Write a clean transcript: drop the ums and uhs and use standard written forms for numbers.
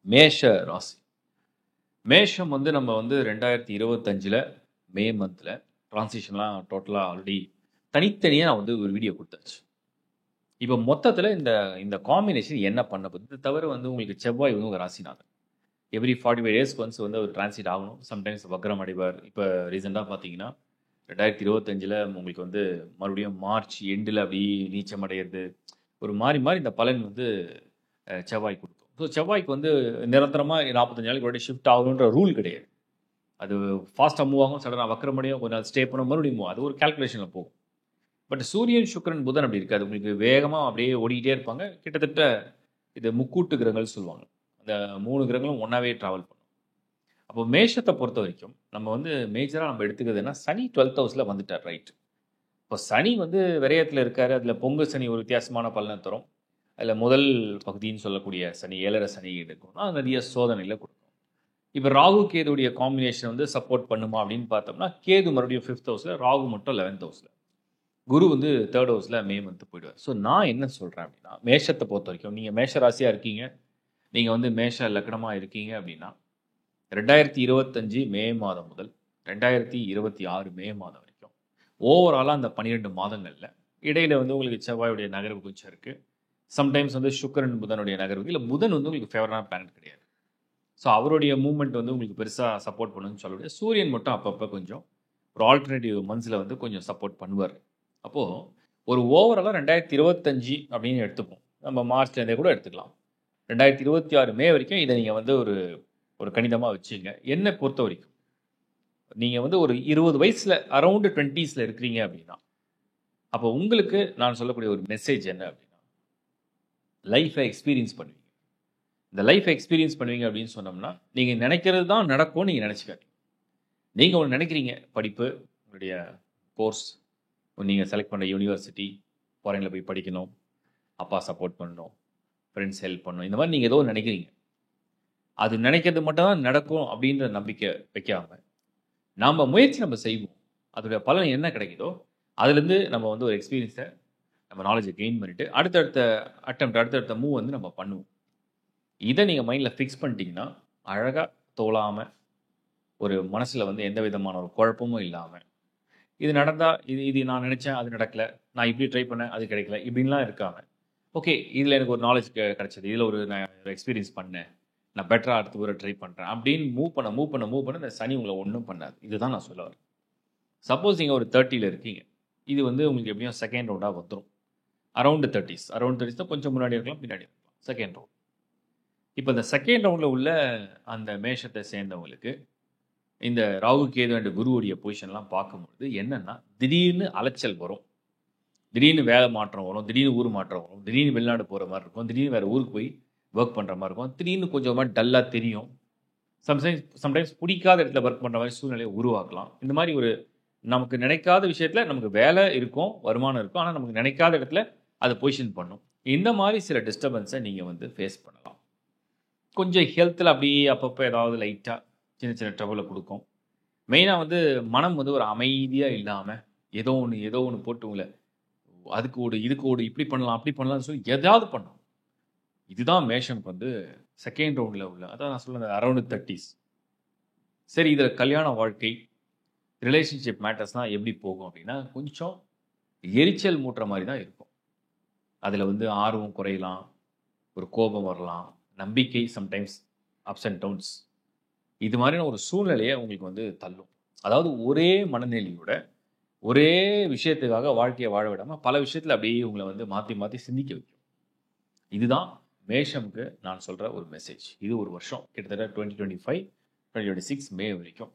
மேஷ ராசி. மேஷம் வந்து நம்ம வந்து 2025ல் மே மந்த்ல ட்ரான்சிஷன்லாம் டோட்டலா ஆல்ரெடி தனித்தனியா நான் வந்து ஒரு வீடியோ குடுத்தாச்சு. இப்ப மொத்தத்துல இந்த இந்த காம்பினேஷன் என்ன பண்ண போகுது? இது தவிர வந்து உங்களுக்கு செவ்வாய் வந்து உங்க ராசிநாதன். எவ்ரி 45 டேஸ்க்கு ஒன்ஸ் வந்து அவர் டிரான்சிட் ஆகணும். சம்டைம்ஸ் வக்ரம் அடைவார். இப்ப ரீசென்ட்டா பார்த்தீங்கன்னா, 2025ல உங்களுக்கு வந்து மறுபடியும் மார்ச் எண்டுல அப்படியே நீச்சம் அடையறது. ஒரு மாறி, மாறி இந்த பலன் வந்து செவ்வாய் குடுக்கும். ஸோ செவ்வாய்க்கு வந்து நிரந்தரமா 45 நாளைக்கு ஒரு வாட்டி ஷிஃப்ட் ஆகணுன்ற ரூல் கிடையாது. அது ஃபாஸ்ட்டா மூவ் ஆகும். சடனா வக்ரமடையும். கொஞ்ச நாள் ஸ்டே பண்ணும். மறுபடியும் மூவ். அது ஒரு கால்குலேஷன்ல போகும். பட் சூரியன், சுக்கிரன், புதன் அப்படி இருக்காது. உங்களுக்கு வேகமா அப்படியே ஓடிக்கிட்டே இருப்பாங்க. கிட்டத்தட்ட இது முக்கூட்டு கிரகங்கள் சொல்லுவாங்க. அந்த 3 கிரகங்களும் ஒண்ணாவே டிராவல் பண்ணும். அப்போ மேஷத்த பொறுத்தவரைக்கும், நம்ம வந்து மேஜரா நம்ம எடுத்துக்கிறது என்ன, சனி 12th ஹவுஸ்ல வந்துட்டார். ரைட். இப்போ சனி வந்து விரயத்துல இருக்காரு. அதுல பொங்கு சனி ஒரு வித்தியாசமான பலனை தரும். அதுல முதல் பகுதின்னு சொல்லக்கூடிய சனி, 7.5 சனி இருக்கும்னா, அது நிறைய சோதனையில கொடுக்கும். இப்ப ராகு, கேதுவுடைய காம்பினேஷன் வந்து சப்போர்ட் பண்ணுமா அப்படின்னு பார்த்தோம்னா, கேது மறுபடியும் 5th ஹவுஸ்ல, ராகு மட்டும் 11th ஹவுஸ்ல. குரு வந்து 3rd ஹவுஸ்ல மே மந்த் போயிடுவார். ஸோ நான் என்ன சொல்றேன் அப்படின்னா, மேஷத்தை பொறுத்த வரைக்கும் நீங்க மேஷ ராசியா இருக்கீங்க, நீங்க வந்து மேஷ லக்னமா இருக்கீங்க அப்படின்னா, 2025 மே மாதம் முதல் 2026 மே மாதம் வரைக்கும் ஓவராலா அந்த 12 மாதங்கள்ல இடையில வந்து உங்களுக்கு செவ்வாயுடைய நகர்வு கொஞ்சம் இருக்கு. சம்டைம்ஸ் வந்து சுக்கிரன், புதனுடைய நகர்வு. இல்ல புதன் வந்து உங்களுக்கு ஃபேவரான பிளானட் கிடையாது. ஸோ அவருடைய மூவ்மெண்ட் வந்து உங்களுக்கு பெருசா சப்போர்ட் பண்ணுன்னு சொல்ல முடியாது. சூரியன் மட்டும் அப்பப்ப கொஞ்சம் ஒரு ஆல்டர்னேட்டிவ் மந்த்ஸ்ல வந்து கொஞ்சம் சப்போர்ட் பண்ணுவார். அப்போ ஒரு ஓவராலா 2025 அப்படின்னு எடுத்துப்போம். நம்ம மார்ச்லேருந்தே கூட எடுத்துக்கலாம். 2026 மே வரைக்கும் இதை நீங்க வந்து ஒரு ஒரு கணிதமா வச்சுங்க. என்னை பொறுத்த வரைக்கும் நீங்க வந்து ஒரு 20 வயசுல அரவுண்ட் 20ஸ்ல இருக்கிறீங்க அப்படின்னா, அப்போ உங்களுக்கு நான் சொல்லக்கூடிய ஒரு மெசேஜ் என்ன அப்படின்னா, லைஃபை எக்ஸ்பீரியன்ஸ் பண்ணுவீங்க. இந்த லைஃப் எக்ஸ்பீரியன்ஸ் பண்ணுவீங்க அப்படின்னு சொன்னோம்னா, நீங்க நினைக்கிறது தான் நடக்கும்னு நீங்க நினைச்சுக்காதீங்க. நீங்க ஒண்ணு நினைக்கிறீங்க, படிப்பு, உங்களுடைய கோர்ஸ், நீங்க செலக்ட் பண்ண யூனிவர்சிட்டி, ஃபாரின்ல போய் படிக்கணும், அப்பா சப்போர்ட் பண்ணணும், ஃப்ரெண்ட்ஸ் ஹெல்ப் பண்ணணும். இந்த மாதிரி நீங்க ஏதோ ஒண்ணு நினைக்கிறீங்க. அது நினைக்கிறது மட்டும் தான் நடக்கும் அப்படின்ற நம்பிக்கை வைக்காம, நாம முயற்சி நம்ம செய்வோம். அதோட பலன் என்ன கிடைக்குதோ, அதுலேருந்து நம்ம வந்து ஒரு எக்ஸ்பீரியன்ஸை, நம்ம நாலேஜை கெயின் பண்ணிட்டு, அடுத்தடுத்த அட்டெம்ப்ட், அடுத்தடுத்த மூவ் வந்து நம்ம பண்ணுவோம். இதை நீங்க மைண்ட்ல ஃபிக்ஸ் பண்ணிட்டீங்கன்னா, அழகா தோலாம, ஒரு மனசுல வந்து எந்த விதமான ஒரு குழப்பமும் இல்லாம, இது நடந்தா இது இது நான் நினைச்சேன், அது நடக்கல. நான் இப்படி ட்ரை பண்ணேன், அது கிடைக்கல. இப்படின்லாம் இருக்காம, ஓகே இதில் எனக்கு ஒரு நாலேஜ் கிடைச்சது. இதில் ஒரு நான் எக்ஸ்பீரியன்ஸ் பண்ணேன். நான் பெட்டரா அடுத்த ஒரு ட்ரை பண்றேன். அப்படின்னு மூவ் பண்ண இந்த சனி உங்களை ஒண்ணும் பண்ணாது. இதுதான் நான் சொல்ல வரேன். சப்போஸ் நீங்க ஒரு 30ல இருக்கீங்க. இது வந்து உங்களுக்கு எப்படியும் செகண்ட் ரவுண்டா வந்துரும். Around 30s. அரவுண்ட் 30s தான் கொஞ்சம் முன்னாடி இருக்கலாம், பின்னாடி இருக்கலாம். Second round. இப்ப இந்த செகண்ட் ரவுண்ட்ல உள்ள அந்த மேஷத்தை சேர்ந்தவங்களுக்கு, இந்த ராகு, கேது அண்ட் குருவுடைய பொசிஷன்லாம் பார்க்கும்பொழுது என்னன்னா, திடீர்னு அலைச்சல் வரும். திடீர்னு வேலை மாற்றம் வரும். திடீர்னு ஊர் மாற்றம் வரும். திடீர்னு வெளிநாடு போற மாரி இருக்கும். திடீர்னு வேற ஊருக்கு போய் வொர்க் பண்ற மாரி இருக்கும். திடீர்னு கொஞ்சம் ஒரு மாரி டல்லா தெரியும். சம்டைம்ஸ் பிடிக்காத இடத்துல வொர்க் பண்ற மாரி சூழ்நிலையை உருவாக்கலாம். இந்த மாரி ஒரு நமக்கு நினைக்காத விஷயத்துல நமக்கு வேலை இருக்கும், வருமானம் இருக்கும். ஆனா நமக்கு நினைக்காத இடத்துல அது பொசிஷன் பண்ணும். இந்த மாரி சில டிஸ்டர்பன்ஸை நீங்க வந்து ஃபேஸ் பண்ணலாம். கொஞ்சம் ஹெல்த்ல அப்படியே அப்பப்போ ஏதாவது லைட்டா சின்ன சின்ன ட்ரபுள குடுக்கும். மெயினா வந்து மனம் வந்து ஒரு அமைதியா இல்லாம, ஏதோ ஒண்ணு போட்டு உங்கள அதுக்கு ஓடு, இதுக்கு ஓடு, இப்படி பண்ணலாம், அப்படி பண்ணலாம்னு சொல்லி எதையாவது பண்ணும். இதுதான் மேஷம்க்கு வந்து செகண்ட் ரவுண்ட்ல உள்ள, அதான் நான் சொல்ல அரவுண்ட் 30s. சரி, இதுல கல்யாண வாழ்க்கை, ரிலேஷன்ஷிப் மேட்டர்ஸ்லாம் எப்படி போகும் அப்படின்னா, கொஞ்சம் எரிச்சல் மூட்டுற மாரி தான் இருக்கும். அதுல வந்து ஆர்வம் குறையலாம், ஒரு கோபம் வரலாம், நம்பிக்கை சம்டைம்ஸ் அப்ஸ் அண்ட் டவுன்ஸ். இது மாதிரியான ஒரு சூழ்நிலையை உங்களுக்கு வந்து தள்ளும். அதாவது ஒரே மனநிலையோட, ஒரே விஷயத்துக்காக வாழ்க்கையை வாழ விடாம, பல விஷயத்துல அப்படியே உங்கள வந்து மாத்தி மாத்தி சிந்திக்க வைக்கும். இதுதான் மேஷம்க்கு நான் சொல்ற ஒரு மெசேஜ். இது ஒரு வருஷம். கிட்டத்தட்ட 2025, 2026 மே வரைக்கும்.